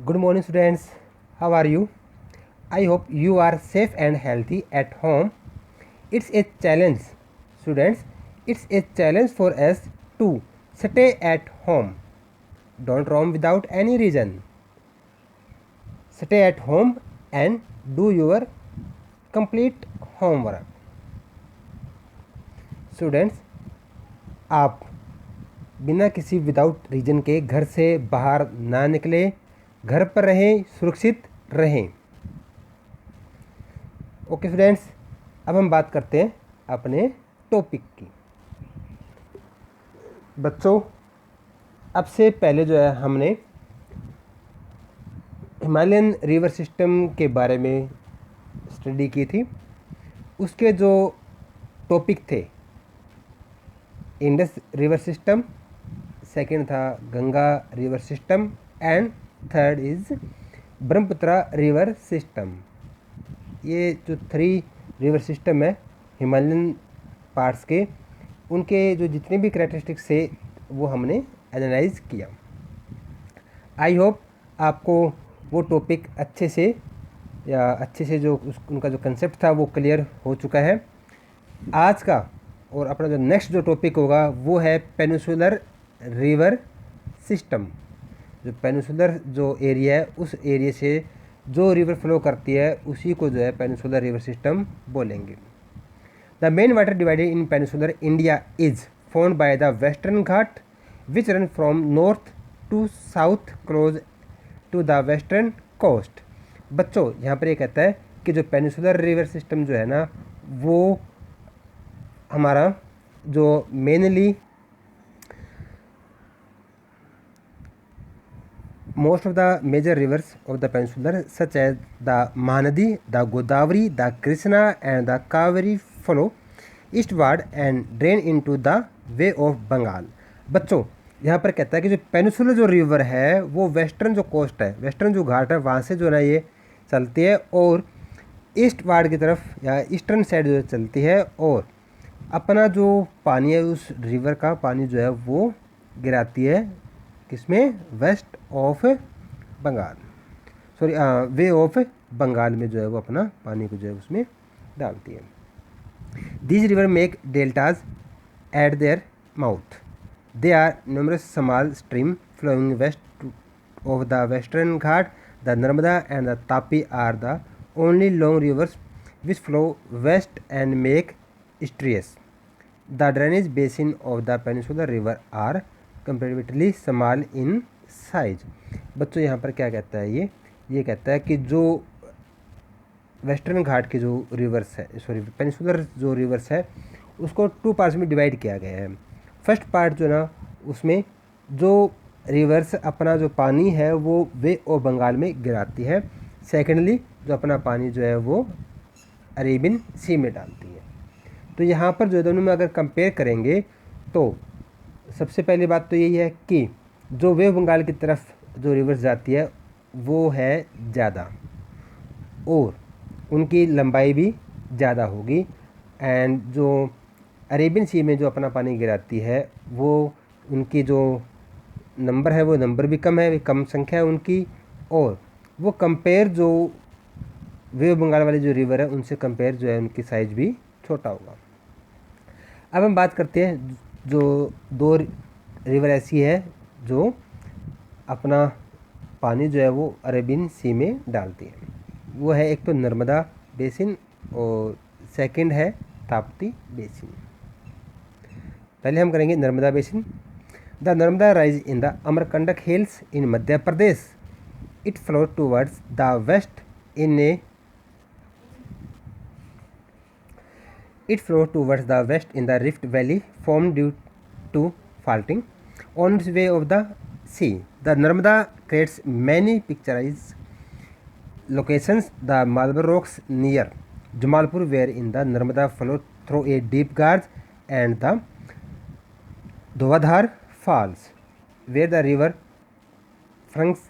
Good morning, students. How are you? I hope you are safe and healthy at home. It's a challenge, students. It's a challenge for us to stay at home. Don't roam without any reason. Stay at home and do your complete homework. Students, आप बिना किसी without reason के घर से बाहर ना निकले, घर पर रहें, सुरक्षित रहें। ओके स्टूडेंट्स, अब हम बात करते हैं अपने टॉपिक की। बच्चों, अब से पहले जो है हमने हिमालयन रिवर सिस्टम के बारे में स्टडी की थी। उसके जो टॉपिक थे, इंडस रिवर सिस्टम, सेकंड था Ganga river system and third is Brahmaputra river system. ये जो 3 रिवर सिस्टम है हिमालयन पार्ट्स के, उनके जो जितने भी कैरेक्टरिस्टिक्स थे वो हमने एनालाइज किया। आई होप आपको वो टॉपिक अच्छे से जो उनका जो कंसेप्ट था वो क्लियर हो चुका है। आज का और अपना जो नेक्स्ट जो टॉपिक होगा वो है पेनिनसुलर रिवर सिस्टम। जो पेनिनसुलर जो एरिया है, उस एरिया से जो रिवर फ्लो करती है उसी को जो है पेनिनसुलर रिवर सिस्टम बोलेंगे। The main water divided in peninsular India is found by the western Ghat which run from north to south close to the western coast. बच्चों, यहाँ पर ये कहता है कि जो पेनिनसुलर रिवर सिस्टम जो है ना, वो हमारा जो mainly most of the major rivers of the peninsular such as the Mahanadi, the Godavari, the Krishna and the Kaveri flow eastward and drain into the Bay of Bengal। बच्चों, यहाँ पर कहता है कि जो पेनिनसुलर जो रिवर है वो वेस्टर्न जो कोस्ट है, वेस्टर्न जो घाट है, वहाँ से जो है ये चलती है और ईस्ट वार्ड की तरफ या ईस्टर्न साइड जो चलती है और अपना जो पानी है उस रिवर का पानी जो है वो गिराती है किसमें, west of Bengal, sorry bay of Bengal में जो है वो अपना पानी को जो है उसमें डालती है। These river make deltas at their mouth. They are numerous small stream flowing west of the western Ghat. The Narmada and the Tapi are the only long rivers which flow west and make estuaries. The drainage basin of the peninsular river are comparatively small in size. बच्चों, यहाँ पर क्या कहता है ये कहता है कि जो वेस्टर्न घाट के जो रिवर्स है, सॉरी पेनिनसुलर जो रिवर्स है, उसको 2 पार्ट्स में डिवाइड किया गया है। फर्स्ट पार्ट जो ना, उसमें जो रिवर्स अपना जो पानी है वो वे ऑफ बंगाल में गिराती है। सेकेंडली जो अपना पानी जो है वो अरेबियन सी में डालती है। तो यहाँ पर जो दोनों में अगर कंपेयर करेंगे तो सबसे पहली बात तो यही है कि जो वे बंगाल की तरफ जो रिवर्स जाती है वो है ज़्यादा और उनकी लंबाई भी ज़्यादा होगी, एंड जो अरेबियन सी में जो अपना पानी गिराती है वो उनकी जो नंबर है वो नंबर भी कम है, कम संख्या है उनकी, और वो कंपेयर जो वे बंगाल वाली जो रिवर है उनसे कंपेयर जो है उनकी साइज भी छोटा होगा। अब हम बात करते हैं जो 2 रिवर ऐसी है जो अपना पानी जो है वो अरेबियन सी में डालती है। वो है एक तो नर्मदा बेसिन और सेकंड है ताप्ती बेसिन। पहले हम करेंगे Narmada basin. The Narmada rise in the Amarkantak hills in Madhya Pradesh. It flow towards the west in a It flows towards the west in the Rift Valley formed due to faulting on its way of the sea. The Narmada creates many picturesque locations. The Marble Rocks near Jamalpur where in the Narmada flow through a deep gorge and the Dhovadhar Falls where the river fronts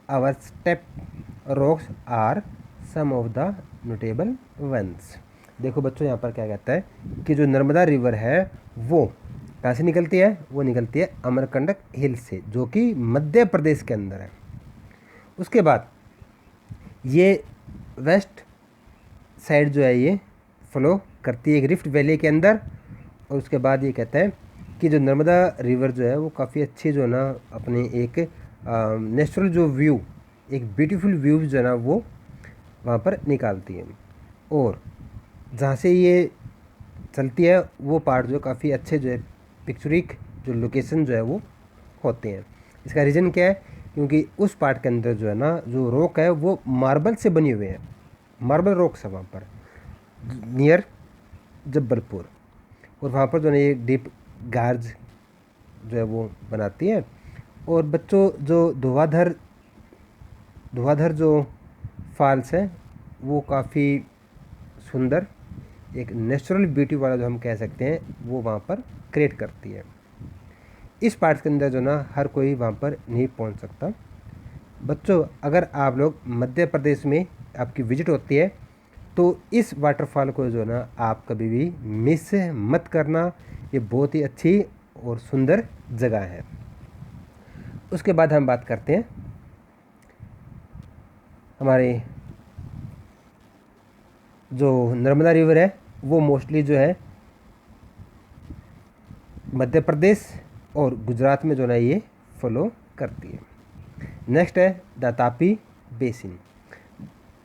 our step rocks are some of the notable ones। देखो बच्चों, यहाँ पर क्या कहता है कि जो Narmada river है वो कहाँ से निकलती है, वो निकलती है अमरकंटक हिल से, जो कि मध्य प्रदेश के अंदर है। उसके बाद ये वेस्ट साइड जो है ये फ्लो करती है एक रिफ्ट वैली के अंदर। और उसके बाद ये कहता है कि जो नर्मदा रिवर जो है वो काफ़ी अच्छी जो है ना अपने एक नेचुरल जो व्यू, एक ब्यूटीफुल व्यू जो है ना वो वहाँ पर निकालती है। और जहाँ से ये चलती है वो पार्ट जो काफ़ी अच्छे जो है पिक्चरिक जो लोकेशन जो है वो होते हैं। इसका रीज़न क्या है, क्योंकि उस पार्ट के अंदर जो है ना जो रॉक है वो मार्बल से बनी हुए हैं, मार्बल रॉक्स है वहाँ पर नियर जबलपुर। और वहाँ पर जो है ये डीप गार्ज जो है वो बनाती है। और बच्चों जो धुआंधार जो फॉल्स है वो काफ़ी सुंदर एक नेचुरल ब्यूटी वाला जो हम कह सकते हैं वो वहाँ पर क्रिएट करती है। इस पार्ट के अंदर जो ना हर कोई वहाँ पर नहीं पहुँच सकता। बच्चों अगर आप लोग मध्य प्रदेश में आपकी विजिट होती है तो इस वाटरफॉल को जो ना आप कभी भी मिस मत करना। ये बहुत ही अच्छी और सुंदर जगह है। उसके बाद हम बात करते हैं हमारे जो नर्मदा रिवर है वो मोस्टली जो है मध्य प्रदेश और गुजरात में जो ना ये फॉलो करती है। नेक्स्ट है the Tapi basin.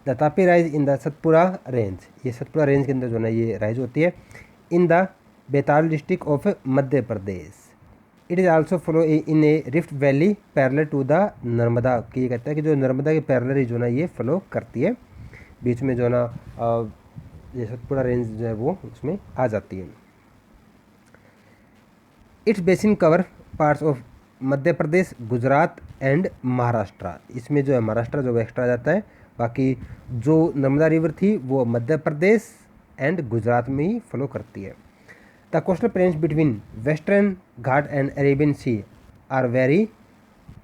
The Tapi rise in the Satpura range. ये सतपुरा रेंज के अंदर जो ना ये राइज होती है in the Betul district of Madhya Pradesh. It is also follow in a rift valley parallel to the Narmada. कि ये कहता है कि जो नर्मदा के पैरेलल जो ना ये फॉलो करती है, बीच में जो ना ये सतपुरा रेंज जो है वो उसमें आ जाती है। It's basin cover parts of Madhya Pradesh, Gujarat and Maharashtra. इसमें जो है महाराष्ट्र जो एक्स्ट्रा जाता है, बाकी जो नर्मदा रिवर थी वो मध्य प्रदेश एंड गुजरात में ही फॉलो करती है। The coastal plains between western Ghat and Arabian sea are very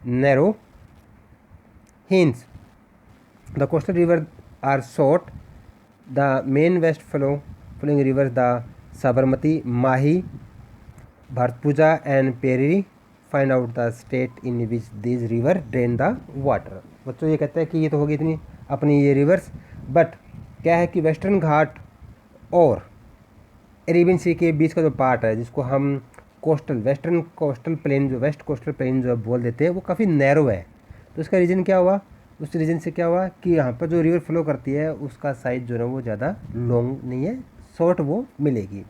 narrow, hence the coastal river are short. The main west flowing rivers, the Sabarmati, Mahi, Bhartpuja and Peri, find out the state in which these rivers drain the water। बच्चों ये कहते हैं कि ये तो होगी इतनी अपनी ये रिवर्स, बट क्या है कि वेस्टर्न घाट और अरेबियन सी के बीच का जो पार्ट है जिसको हम वेस्टर्न कोस्टल प्लेन जो वेस्ट कोस्टल प्लेन जो बोल देते हैं वो काफ़ी नैरो है। तो इसका रीज़न क्या हुआ, उस रीज़न से क्या हुआ कि यहाँ पर जो रिवर फ्लो करती है उसका साइज जो है वो ज़्यादा लॉन्ग नहीं है, शॉर्ट वो मिलेगी।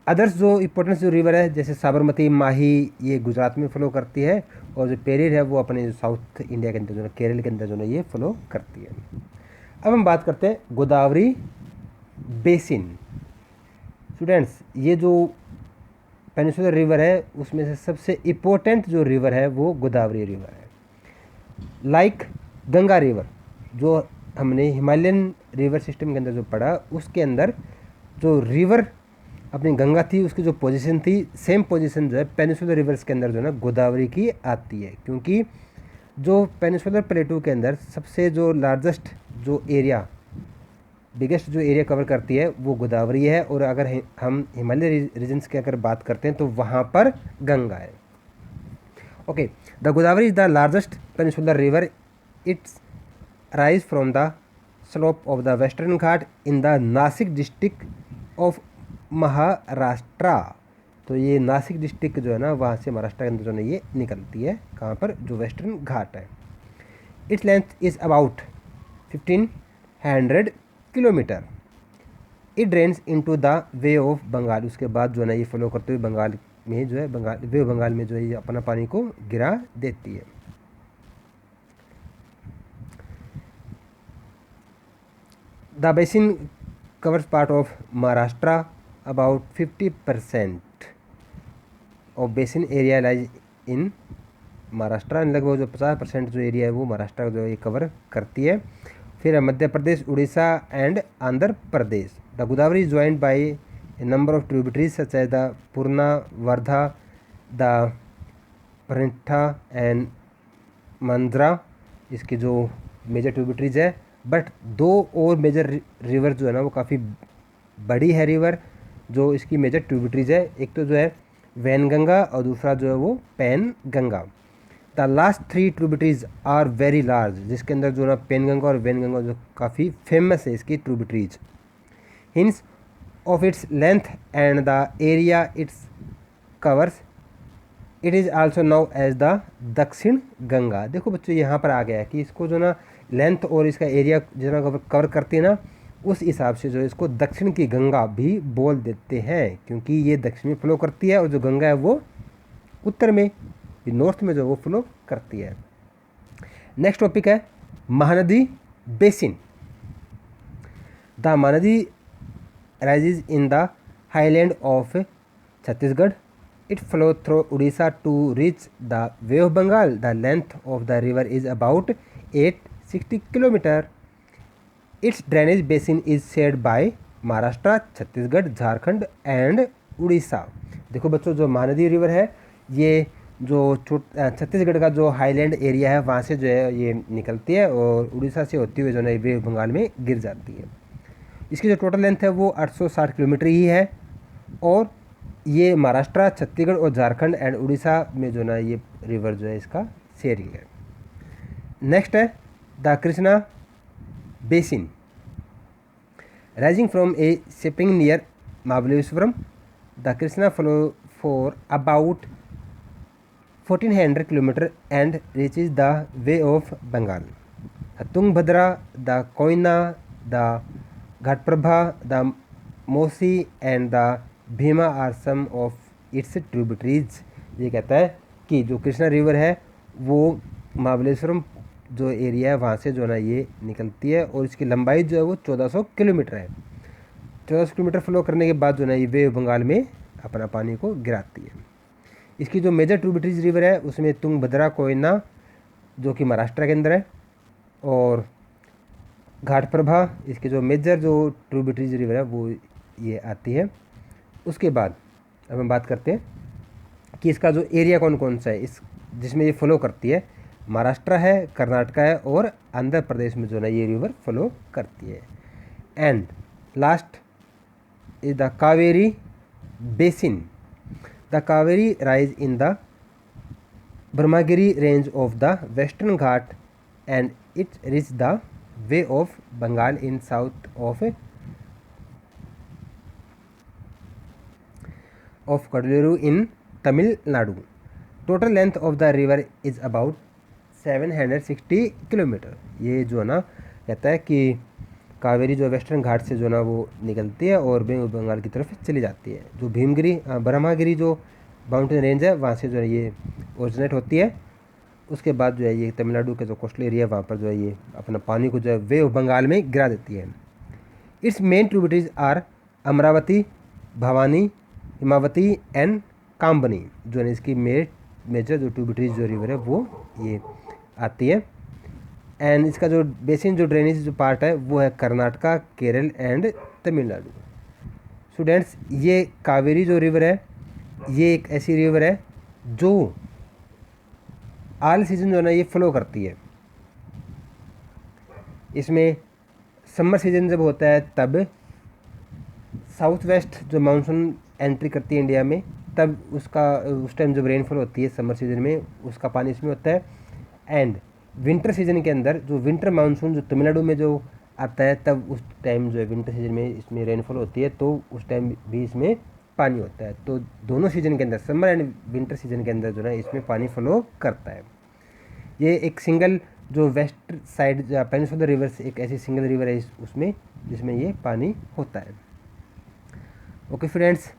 अदर्स जो इम्पोर्टेंट जो रिवर है जैसे साबरमती, माही, ये गुजरात में फ्लो करती है, और जो पेरिर है वो अपने जो साउथ इंडिया के अंदर जो है केरल के अंदर जो है ये फ्लो करती है। अब हम बात करते हैं गोदावरी बेसिन। स्टूडेंट्स ये जो पेनिनसुलर रिवर है उसमें से सबसे इम्पोर्टेंट जो रिवर है वो गोदावरी रिवर है। लाइक गंगा रिवर जो हमने हिमालयन रिवर सिस्टम के अंदर जो पढ़ा उसके अंदर जो रिवर अपनी गंगा थी उसकी जो पोजीशन थी सेम पोजीशन जो है पेनिनसुलर रिवर्स के अंदर जो है ना गोदावरी की आती है, क्योंकि जो पेनिनसुलर प्लेटू के अंदर सबसे जो लार्जेस्ट जो एरिया बिगेस्ट जो एरिया कवर करती है वो गोदावरी है। और अगर हम हिमालय रीजन्स की अगर बात करते हैं तो वहाँ पर गंगा है। Okay, the Godavari is the largest peninsular river. It's rise from the slope of the western Ghat in the Nashik district of Maharashtra. तो ये नासिक डिस्ट्रिक्ट जो है ना वहाँ से महाराष्ट्र के अंदर जो है ये निकलती है, कहाँ पर जो वेस्टर्न घाट है। Its length is about 1500 kilometre. It drains into the bay of Bengal. उसके बाद जो है ना ये फॉलो करते हुए बंगाल में जो है वे ऑफ बंगाल में जो है ये अपना पानी को गिरा देती है। The basin covers part of Maharashtra. About 50% of basin area lies in Maharashtra. लगभग जो 50% जो एरिया है वो महाराष्ट्र जो है कवर करती है। फिर Madhya Pradesh, Orissa and Andhra Pradesh. The Godavari is joined by a number of tributaries such as the Purna, Wardha, the परिठा एंड मंजरा। इसकी जो मेजर ट्रिब्यूटरीज है, बट दो और मेजर रिवर जो है ना वो काफ़ी बड़ी है रिवर जो इसकी मेजर ट्रिब्यूटरीज है। एक तो जो है वैनगंगा और दूसरा जो है वो Penganga. The last 3 tributaries are very large, जिसके अंदर जो ना पेनगंगा और वैनगंगा जो काफ़ी फेमस है इसकी tributaries. Hence of its length and the area its covers it is also known as the Dakshin Ganga. देखो बच्चों यहाँ पर आ गया है कि इसको जो ना लेंथ और इसका एरिया जो कवर करती है ना, उस हिसाब से जो इसको दक्षिण की गंगा भी बोल देते हैं, क्योंकि ये दक्षिण में फ्लो करती है और जो गंगा है वो उत्तर में, नॉर्थ में जो वो फ्लो करती है। नेक्स्ट टॉपिक है Mahanadi basin. The Mahanadi rises in the highland of Chhattisgarh. It flows through Odisha to reach the Bay of Bengal. The length of the river is about 860 km. Its drainage basin is shared by Maharashtra, Chhattisgarh, Jharkhand and Orissa. देखो बच्चों जो Mahanadi river है ये जो छत्तीसगढ़ का जो highland area है वहाँ से जो है ये निकलती है और उड़ीसा से होती हुई जो है बे ऑफ बंगाल में गिर जाती है। इसकी जो टोटल लेंथ है वो 860 किलोमीटर ही है और ये महाराष्ट्र, छत्तीसगढ़ और झारखंड एंड उड़ीसा में जो ना ये रिवर जो है इसका शेयरिंग है। नेक्स्ट है the Krishna basin rising from a spring near Mahabaleshwaram. The Krishna flow for about 1400 kilometre and reaches the bay of Bengal. Tungabhadra, the Koyna, the Ghataprabha, the Musi and the Bhima are some of its tributaries. ये कहता है कि जो कृष्णा रिवर है वो महाबलेश्वरम जो एरिया है वहाँ से जो ना ये निकलती है और इसकी लंबाई जो है वो 1400 किलोमीटर है। 1400 किलोमीटर फ्लो करने के बाद जो ना ये वे बंगाल में अपना पानी को गिराती है। इसकी जो मेजर ट्रिब्यूटरीज रिवर है उसमें तुंगभद्रा, कोयना जो कि महाराष्ट्र के अंदर है और घाटप्रभा इसके जो मेजर जो ट्रिब्यूटरीज रिवर है वो ये आती है। उसके बाद अब हम बात करते हैं कि इसका जो एरिया कौन कौन सा है इस जिसमें ये फ्लो करती है। महाराष्ट्र है, कर्नाटका है और आंध्र प्रदेश में जो है ये रिवर फ्लो करती है। And last is the Kaveri basin. The Kaveri rise in the Brahmagiri range of the western Ghat and it reach the bay of Bengal in south of Kadaluru in Tamil Nadu. Total length of the river is about 760 kilometre. ये जो ना कहता है कि कावेरी जो western घाट से जो ना वो निकलती है और बे बंगाल की तरफ चली जाती है। जो भीमगिरी ब्रह्मागिरी जो माउंटेन रेंज है वहाँ से जो है ये ओरिजिनेट होती है। उसके बाद जो है ये तमिलनाडु के जो कोस्टल एरिया है वहाँ पर जो है ये अपना पानी को जो है वे बंगाल में गिरा देती है। Its main tributaries are Amaravati, Bhavani, Hemavati and Kabini. जो है इसकी मेजर जो ट्रिब्यूटरीज जो रिवर है वो ये आती है। एंड इसका जो बेसिन जो ड्रेनेज जो पार्ट है वो है कर्नाटका, केरल एंड तमिलनाडु। स्टूडेंट्स ये कावेरी जो रिवर है ये एक ऐसी रिवर है जो ऑल सीजन जो है ना ये फ्लो करती है। इसमें समर सीजन जब होता है तब साउथ वेस्ट जो मानसून एंट्री करती है इंडिया में तब उस टाइम जब रेनफॉल होती है समर सीजन में उसका पानी इसमें होता है। एंड विंटर सीजन के अंदर जो विंटर मानसून जो तमिलनाडु में जो आता है तब उस टाइम जो है विंटर सीजन में इसमें रेनफॉल होती है तो उस टाइम भी इसमें पानी होता है। तो दोनों सीजन के अंदर समर एंड विंटर सीजन के अंदर जो है इसमें पानी फ्लो करता है। ये एक सिंगल जो वेस्ट साइड पेनिनसुलर रिवर से एक ऐसी सिंगल रिवर है उसमें जिसमें ये पानी होता है। ओके फ्रेंड्स,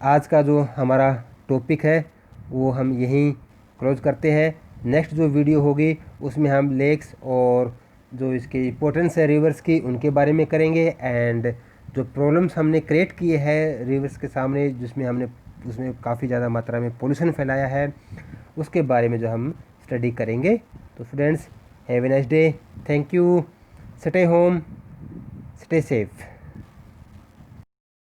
आज का जो हमारा टॉपिक है वो हम यहीं क्लोज करते हैं। नेक्स्ट जो वीडियो होगी उसमें हम लेक्स और जो इसकी इंपॉर्टेंस है रिवर्स की उनके बारे में करेंगे एंड जो प्रॉब्लम्स हमने क्रिएट किए हैं रिवर्स के सामने जिसमें हमने उसमें काफ़ी ज़्यादा मात्रा में पोल्यूशन फैलाया है उसके बारे में जो हम स्टडी करेंगे। तो students have a nice day, thank you, stay home, stay safe.